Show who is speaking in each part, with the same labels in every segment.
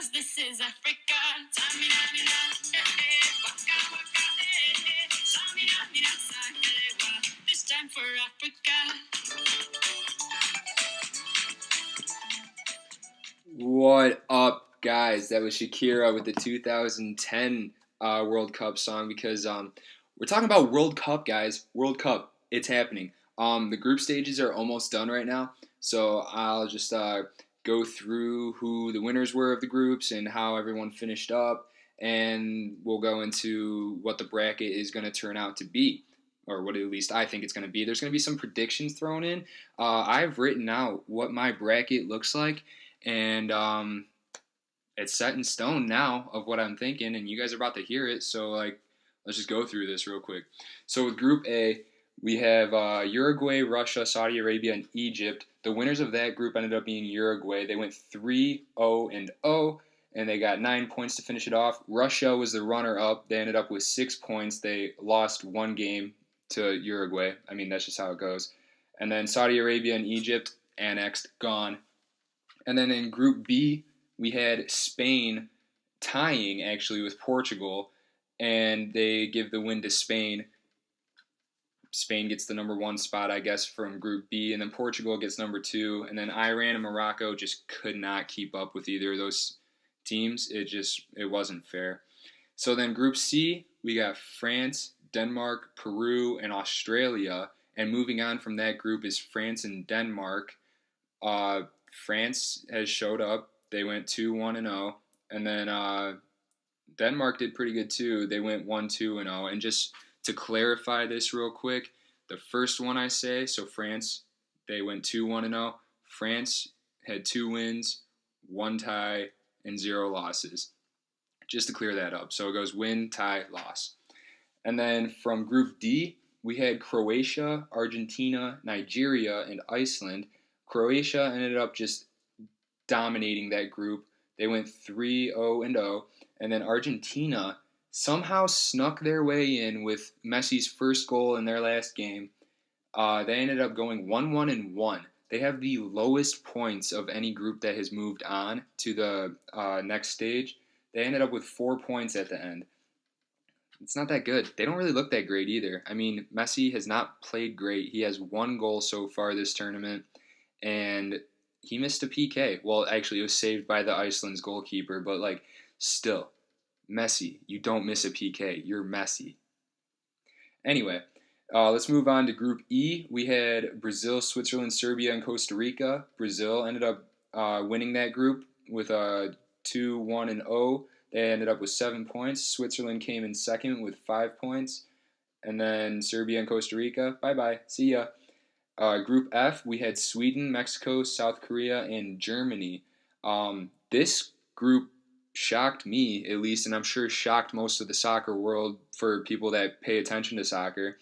Speaker 1: 'cause this is Africa. Tamina, mina, eh, eh, waka, waka, eh, eh. Samina, mina, sakalewa. This time for Africa.
Speaker 2: What up, guys? That was Shakira with the 2010 World Cup song because we're talking about World Cup, guys. World Cup, it's happening. The group stages are almost done right now, so I'll just go through who the winners were of the groups and how everyone finished up, and we'll go into what the bracket is going to turn out to be, or what at least I think it's going to be. There's going to be some predictions thrown in. I've written out what my bracket looks like, and it's set in stone now of what I'm thinking, and you guys are about to hear it. So let's just go through this real quick. So with Group A, we have Uruguay, Russia, Saudi Arabia, and Egypt. The winners of that group ended up being Uruguay. They went 3-0-0, and they got 9 points to finish it off. Russia was the runner-up. They ended up with 6 points. They lost one game to Uruguay. I mean, that's just how it goes. And then Saudi Arabia and Egypt, annexed, gone. And then in Group B, we had Spain tying, actually, with Portugal, and they give the win to Spain. Spain gets the number 1 spot, I guess, from Group B, and then Portugal gets number 2, and then Iran and Morocco just could not keep up with either of those teams. It wasn't fair. So then Group C, we got France, Denmark, Peru, and Australia, and moving on from that group is France and Denmark. France has showed up. They went 2-1-0, and then Denmark did pretty good too. They went 1-2-0. And just to clarify this real quick, the first one I say, so France, they went 2-1-0. France had 2 wins, 1 tie, and 0 losses. Just to clear that up. So it goes win, tie, loss. And then from Group D, we had Croatia, Argentina, Nigeria, and Iceland. Croatia ended up just dominating that group. They went 3-0-0, and then Argentina somehow snuck their way in with Messi's first goal in their last game. They ended up going 1-1-1. They have the lowest points of any group that has moved on to the next stage. They ended up with 4 points at the end. It's not that good. They don't really look that great either. I mean, Messi has not played great. He has 1 goal so far this tournament, and he missed a PK. Well, actually, it was saved by the Iceland's goalkeeper, but still, Messi, you don't miss a PK. You're Messi. Anyway, let's move on to Group E. We had Brazil, Switzerland, Serbia, and Costa Rica. Brazil ended up winning that group with a 2-1-0. They ended up with 7 points. Switzerland came in second with 5 points. And then Serbia and Costa Rica, bye-bye. See ya. Group F, we had Sweden, Mexico, South Korea, and Germany. This group shocked me, at least, and I'm sure shocked most of the soccer world for people that pay attention to soccer.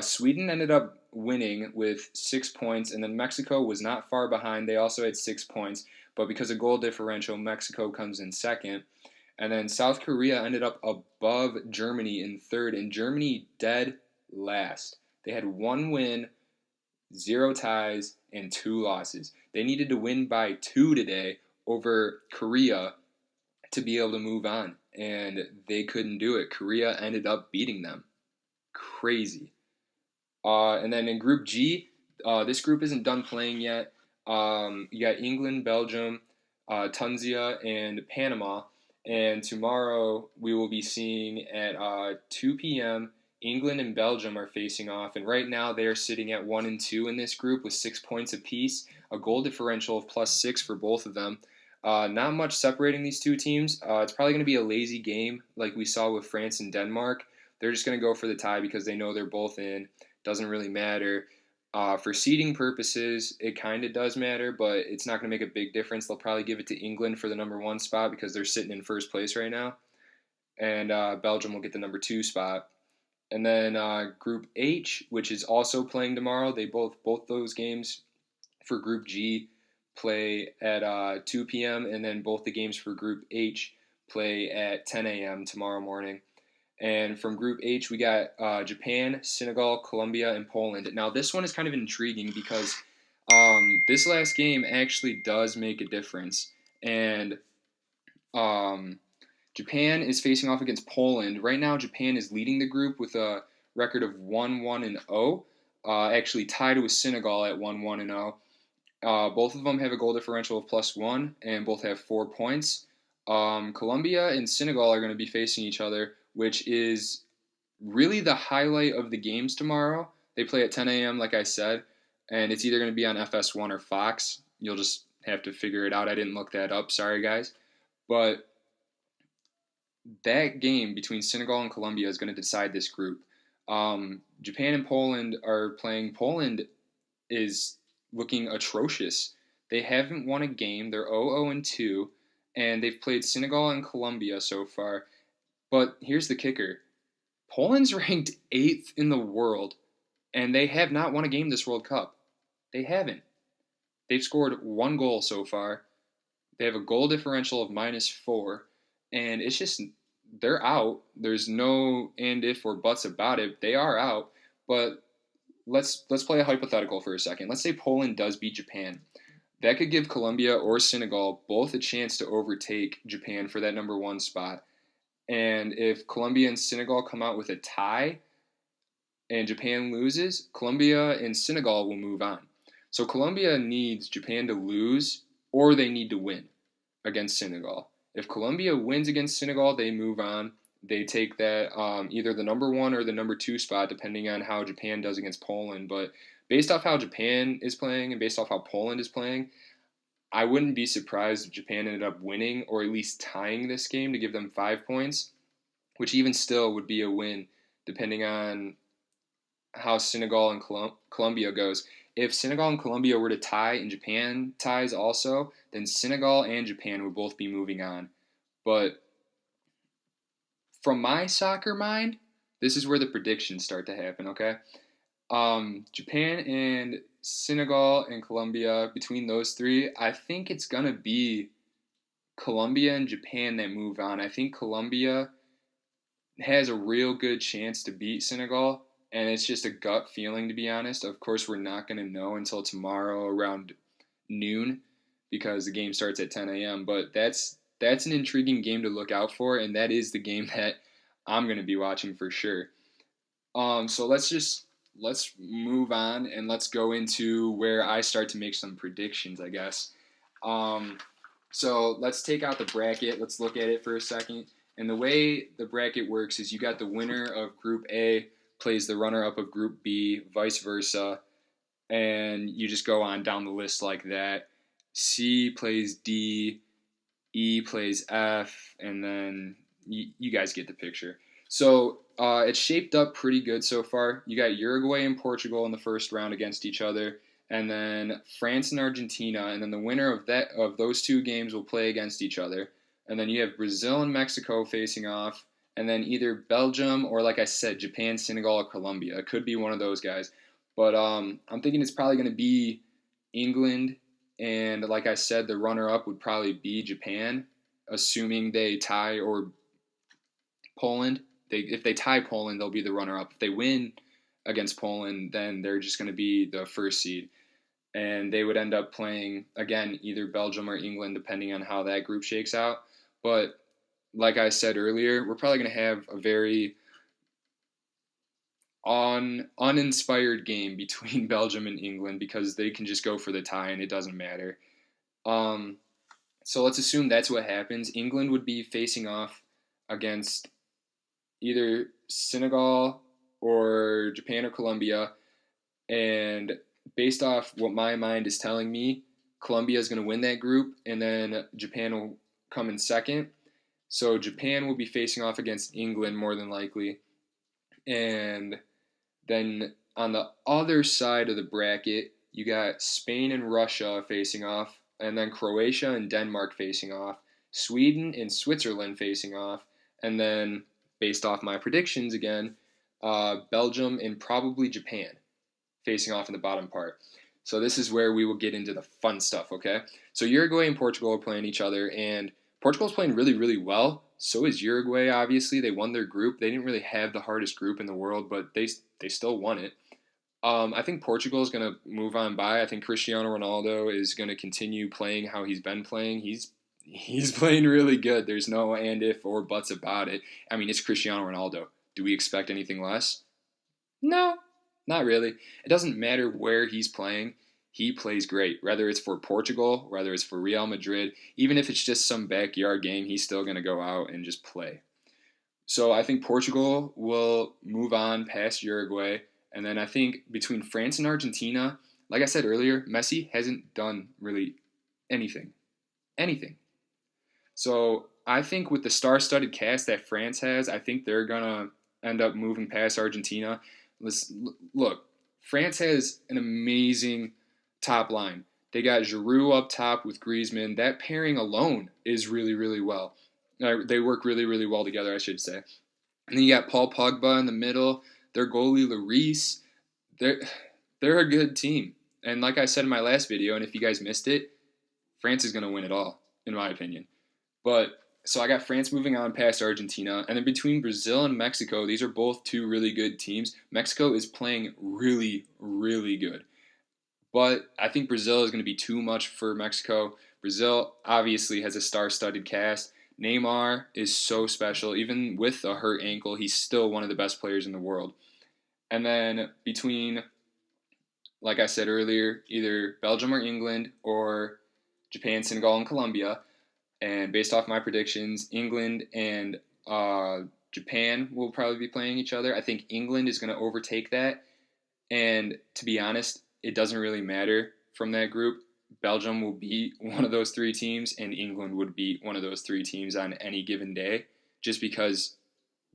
Speaker 2: Sweden ended up winning with 6 points, and then Mexico was not far behind. They also had 6 points, but because of goal differential, Mexico comes in second. And then South Korea ended up above Germany in third, and Germany dead last. They had 1 win, 0 ties, and 2 losses. They needed to win by 2 today over Korea to be able to move on, and they couldn't do it. Korea ended up beating them. Crazy. And then in Group G, this group isn't done playing yet. You got England, Belgium, Tunisia, and Panama. And tomorrow we will be seeing at 2 p.m. England and Belgium are facing off, and right now they are sitting at 1-2 in this group with 6 points apiece, a goal differential of +6 for both of them. Not much separating these two teams. It's probably going to be a lazy game like we saw with France and Denmark. They're just going to go for the tie because they know they're both in. Doesn't really matter. For seeding purposes, it kind of does matter, but it's not going to make a big difference. They'll probably give it to England for the number 1 spot because they're sitting in first place right now. And Belgium will get the number 2 spot. And then Group H, which is also playing tomorrow, they both those games for Group G play at 2 p.m. and then both the games for Group H play at 10 a.m. tomorrow morning. And from Group H, we got Japan, Senegal, Colombia, and Poland. Now, this one is kind of intriguing because this last game actually does make a difference. And Um, Japan is facing off against Poland. Right now, Japan is leading the group with a record of 1-1-0, actually tied with Senegal at 1-1-0. Both of them have a goal differential of +1, and both have 4 points. Colombia and Senegal are going to be facing each other, which is really the highlight of the games tomorrow. They play at 10 a.m., like I said, and it's either going to be on FS1 or Fox. You'll just have to figure it out. I didn't look that up. Sorry, guys. But that game between Senegal and Colombia is going to decide this group. Japan and Poland are playing. Poland is looking atrocious. They haven't won a game. They're 0-2, and they've played Senegal and Colombia so far. But here's the kicker. Poland's ranked 8th in the world, and they have not won a game this World Cup. They haven't. They've scored 1 goal so far. They have a goal differential of -4, and it's just they're out. There's no and if or buts about it. They are out. But let's play a hypothetical for a second. Let's say Poland does beat Japan. That could give Colombia or Senegal both a chance to overtake Japan for that number 1 spot. And if Colombia and Senegal come out with a tie and Japan loses, Colombia and Senegal will move on. So Colombia needs Japan to lose or they need to win against Senegal. If Colombia wins against Senegal, they move on. They take that either the number 1 or the number 2 spot, depending on how Japan does against Poland. But based off how Japan is playing and based off how Poland is playing, I wouldn't be surprised if Japan ended up winning or at least tying this game to give them 5 points, which even still would be a win, depending on how Senegal and Colombia goes. If Senegal and Colombia were to tie and Japan ties also, then Senegal and Japan would both be moving on. But from my soccer mind, this is where the predictions start to happen, okay? Japan and Senegal and Colombia, between those three, I think it's going to be Colombia and Japan that move on. I think Colombia has a real good chance to beat Senegal, and it's just a gut feeling, to be honest. Of course, we're not going to know until tomorrow around noon because the game starts at 10 a.m., but that's an intriguing game to look out for, and that is the game that I'm going to be watching for sure. So let's move on and let's go into where I start to make some predictions, I guess. So let's take out the bracket. Let's look at it for a second. And the way the bracket works is you got the winner of Group A plays the runner-up of Group B, vice versa, and you just go on down the list like that. C plays D, E plays F, and then you guys get the picture. So it's shaped up pretty good so far. You got Uruguay and Portugal in the first round against each other, and then France and Argentina, and then the winner of those 2 games will play against each other. And then you have Brazil and Mexico facing off, and then either Belgium or, like I said, Japan, Senegal, or Colombia. It could be one of those guys. But I'm thinking it's probably going to be England, and like I said, the runner-up would probably be Japan, assuming they tie or Poland. If they tie Poland, they'll be the runner-up. If they win against Poland, then they're just going to be the first seed. And they would end up playing, again, either Belgium or England, depending on how that group shakes out. But like I said earlier, we're probably going to have a very uninspired game between Belgium and England because they can just go for the tie and it doesn't matter. So let's assume that's what happens. England would be facing off against either Senegal or Japan or Colombia, and based off what my mind is telling me, Colombia is going to win that group, and then Japan will come in second. So Japan will be facing off against England more than likely. And then on the other side of the bracket, you got Spain and Russia facing off, and then Croatia and Denmark facing off, Sweden and Switzerland facing off, and then, based off my predictions again, Belgium and probably Japan facing off in the bottom part. So this is where we will get into the fun stuff, okay? So Uruguay and Portugal are playing each other, and Portugal's playing really, really well. So is Uruguay, obviously. They won their group. They didn't really have the hardest group in the world, but they still won it. I think Portugal is going to move on by. I think Cristiano Ronaldo is going to continue playing how he's been playing. He's He's playing really good. There's no and if or buts about it. I mean, it's Cristiano Ronaldo. Do we expect anything less? No, not really. It doesn't matter where he's playing. He plays great. Whether it's for Portugal, whether it's for Real Madrid, even if it's just some backyard game, he's still going to go out and just play. So I think Portugal will move on past Uruguay. And then I think between France and Argentina, like I said earlier, Messi hasn't done really anything. Anything. So I think with the star-studded cast that France has, I think they're gonna end up moving past Argentina. Look, France has an amazing top line. They got Giroud up top with Griezmann. That pairing alone is really, really well. They work really, really well together, I should say. And then you got Paul Pogba in the middle. Their goalie Lloris. They're a good team. And like I said in my last video, and if you guys missed it, France is going to win it all, in my opinion. But so I got France moving on past Argentina, and then between Brazil and Mexico, these are both two really good teams. Mexico is playing really, really good. But I think Brazil is going to be too much for Mexico. Brazil obviously has a star-studded cast. Neymar is so special. Even with a hurt ankle, he's still one of the best players in the world. And then between, like I said earlier, either Belgium or England or Japan, Senegal, and Colombia. And based off my predictions, England and Japan will probably be playing each other. I think England is going to overtake that. And to be honest, it doesn't really matter from that group. Belgium will beat one of those three teams, and England would beat one of those three teams on any given day, just because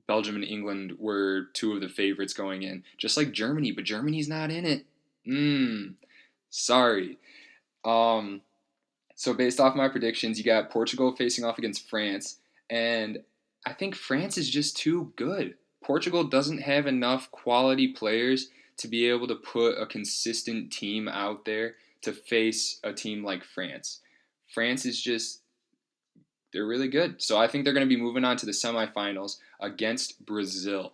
Speaker 2: Belgium and England were two of the favorites going in. Just like Germany, but Germany's not in it. Sorry. So based off my predictions, you got Portugal facing off against France, and I think France is just too good. Portugal doesn't have enough quality players to be able to put a consistent team out there to face a team like France. France is just, they're really good. So I think they're going to be moving on to the semifinals against Brazil.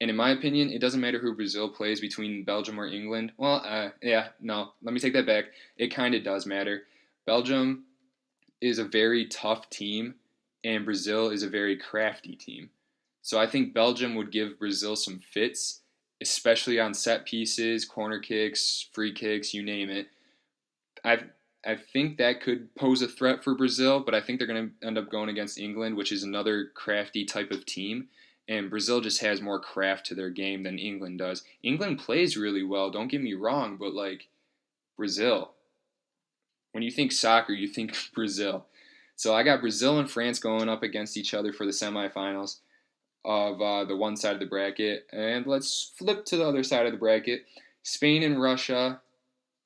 Speaker 2: And in my opinion, it doesn't matter who Brazil plays between Belgium or England. Well, no, let me take that back. It kind of does matter. Belgium is a very tough team, and Brazil is a very crafty team. So I think Belgium would give Brazil some fits, especially on set pieces, corner kicks, free kicks, you name it. I think that could pose a threat for Brazil, but I think they're going to end up going against England, which is another crafty type of team. And Brazil just has more craft to their game than England does. England plays really well, don't get me wrong, but like Brazil, when you think soccer, you think Brazil. So I got Brazil and France going up against each other for the semifinals of the one side of the bracket. And let's flip to the other side of the bracket. Spain and Russia.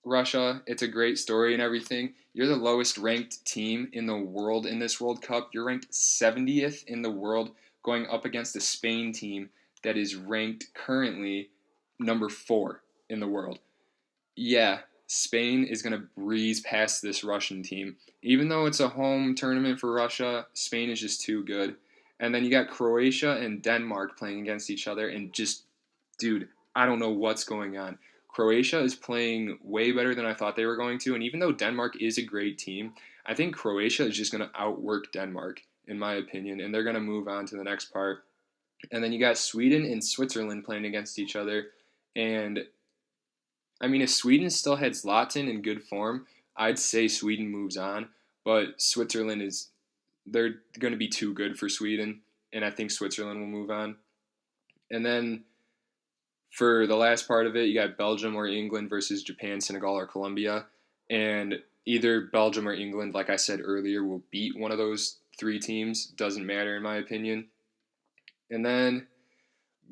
Speaker 2: Russia, it's a great story and everything. You're the lowest ranked team in the world in this World Cup. You're ranked 70th in the world, going up against a Spain team that is ranked currently number 4 in the world. Yeah, Spain is going to breeze past this Russian team. Even though it's a home tournament for Russia, Spain is just too good. And then you got Croatia and Denmark playing against each other, and just, dude, I don't know what's going on. Croatia is playing way better than I thought they were going to, and even though Denmark is a great team, I think Croatia is just going to outwork Denmark, in my opinion, and they're going to move on to the next part. And then you got Sweden and Switzerland playing against each other, and I mean, if Sweden still had Zlatan in good form, I'd say Sweden moves on, but Switzerland they're going to be too good for Sweden, and I think Switzerland will move on. And then for the last part of it, you got Belgium or England versus Japan, Senegal, or Colombia. And either Belgium or England, like I said earlier, will beat one of those three teams. Doesn't matter in my opinion. And then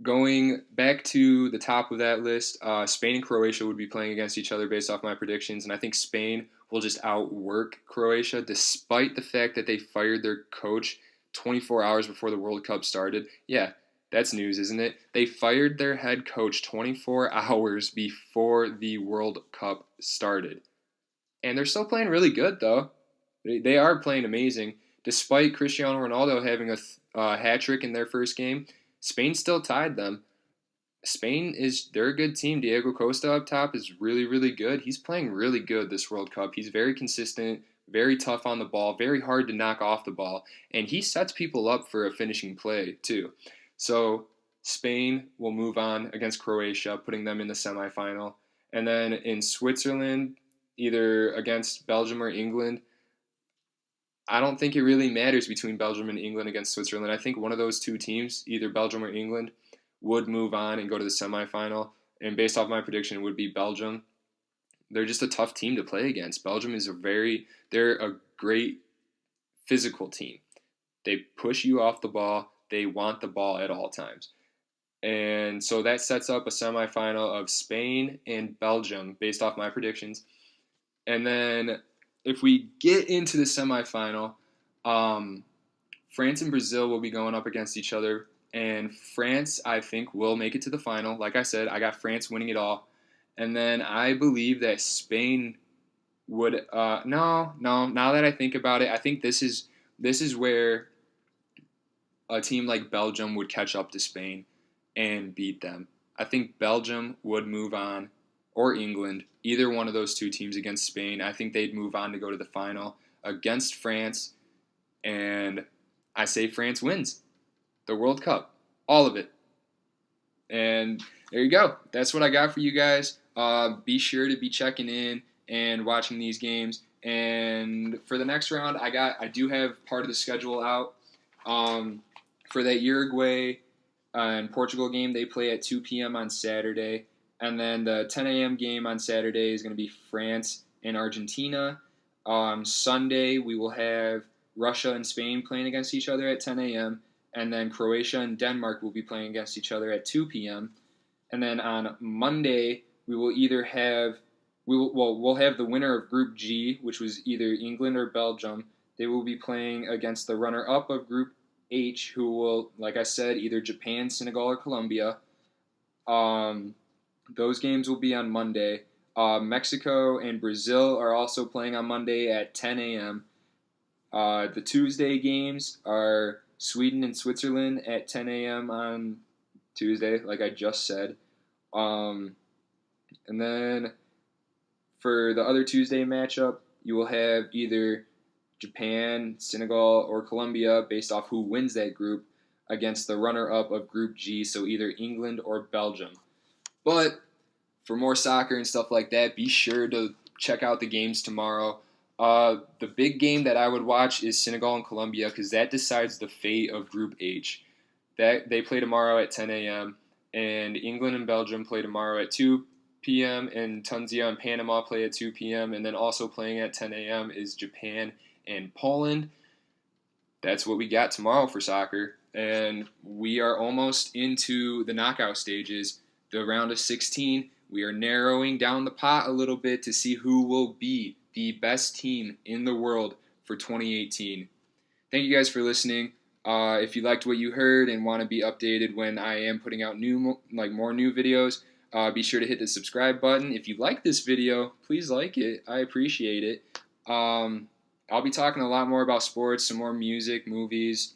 Speaker 2: going back to the top of that list, Spain and Croatia would be playing against each other based off my predictions. And I think Spain will just outwork Croatia despite the fact that they fired their coach 24 hours before the World Cup started. Yeah, that's news, isn't it? They fired their head coach 24 hours before the World Cup started. And they're still playing really good, though. They are playing amazing. Despite Cristiano Ronaldo having a hat trick in their first game, Spain still tied them. They're a good team. Diego Costa up top is really, really good. He's playing really good this World Cup. He's very consistent, very tough on the ball, very hard to knock off the ball, and he sets people up for a finishing play too. So Spain will move on against Croatia, putting them in the semifinal. And then in Switzerland, either against Belgium or England, I don't think it really matters between Belgium and England against Switzerland. I think one of those two teams, either Belgium or England, would move on and go to the semifinal. And based off my prediction, it would be Belgium. They're just a tough team to play against. Belgium is they're a great physical team. They push you off the ball. They want the ball at all times. And so that sets up a semifinal of Spain and Belgium based off my predictions. And then if we get into the semifinal, France and Brazil will be going up against each other. And France, I think, will make it to the final. Like I said, I got France winning it all. And then I believe that Spain would no. Now that I think about it, I think this is where a team like Belgium would catch up to Spain and beat them. I think Belgium would move on, or England, either one of those two teams against Spain. I think they'd move on to go to the final against France, and I say France wins the World Cup, all of it. And there you go. That's what I got for you guys. Be sure to be checking in and watching these games. And for the next round, I do have part of the schedule out. For that Uruguay and Portugal game, they play at 2 p.m. on Saturday. And then the 10 a.m. game on Saturday is going to be France and Argentina. Sunday, we will have Russia and Spain playing against each other at 10 a.m. And then Croatia and Denmark will be playing against each other at 2 p.m. And then on Monday, we will either have we'll have the winner of Group G, which was either England or Belgium. They will be playing against the runner-up of Group H, who will, like I said, either Japan, Senegal, or Colombia. Those games will be on Monday. Mexico and Brazil are also playing on Monday at 10 a.m. The Tuesday games are Sweden and Switzerland at 10 a.m. on Tuesday, like I just said. And then for the other Tuesday matchup, you will have either Japan, Senegal, or Colombia, based off who wins that group, against the runner-up of Group G, so either England or Belgium. But for more soccer and stuff like that, be sure to check out the games tomorrow. The big game that I would watch is Senegal and Colombia, because that decides the fate of Group H. They play tomorrow at 10 a.m., and England and Belgium play tomorrow at 2 p.m., and Tunisia and Panama play at 2 p.m., and then also playing at 10 a.m. is Japan and Poland. That's what we got tomorrow for soccer, and we are almost into the knockout stages, the round of 16. We are narrowing down the pot a little bit to see who will be the best team in the world for 2018. Thank you guys for listening. If you liked what you heard and want to be updated when I am putting out more new videos, be sure to hit the subscribe button. If you like this video, please like it. I appreciate it. I'll be talking a lot more about sports, some more music, movies,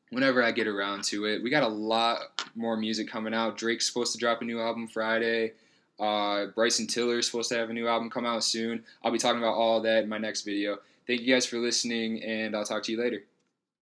Speaker 2: whenever I get around to it. We got a lot more music coming out. Drake's supposed to drop a new album Friday. Bryson Tiller's supposed to have a new album come out soon. I'll be talking about all of that in my next video. Thank you guys for listening, and I'll talk to you later.